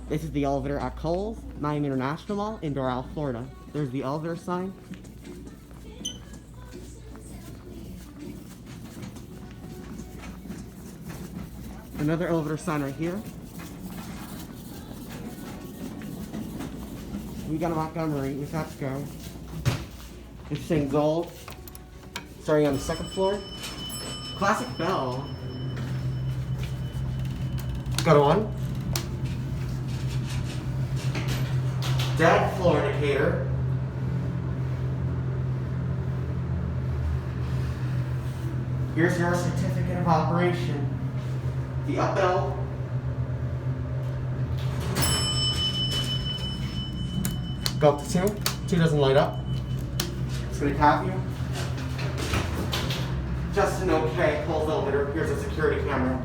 This is the elevator at Kohl's, Miami International Mall in Doral, Florida. There's the elevator sign. Another elevator sign right here. We got a Montgomery with Epco. It's saying gold. Starting on the second floor. Classic bell. Got a one. Dead floor indicator. Here's your certificate of operation. The up bell. Go up to 2. 2 doesn't light up. It's going to cap you. Just an okay Kohl's elevator. Here's a security camera.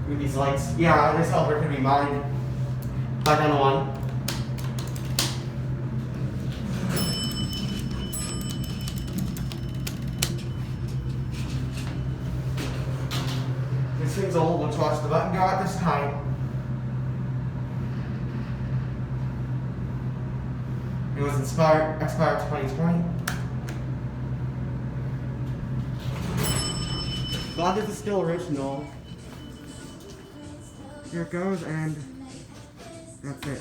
With these lights. Yeah, this elevator could be mine. Back on the 1. This thing's old. Let's watch the button go out this time. It was expired 2020. Glad this is still original. Here it goes, and that's it.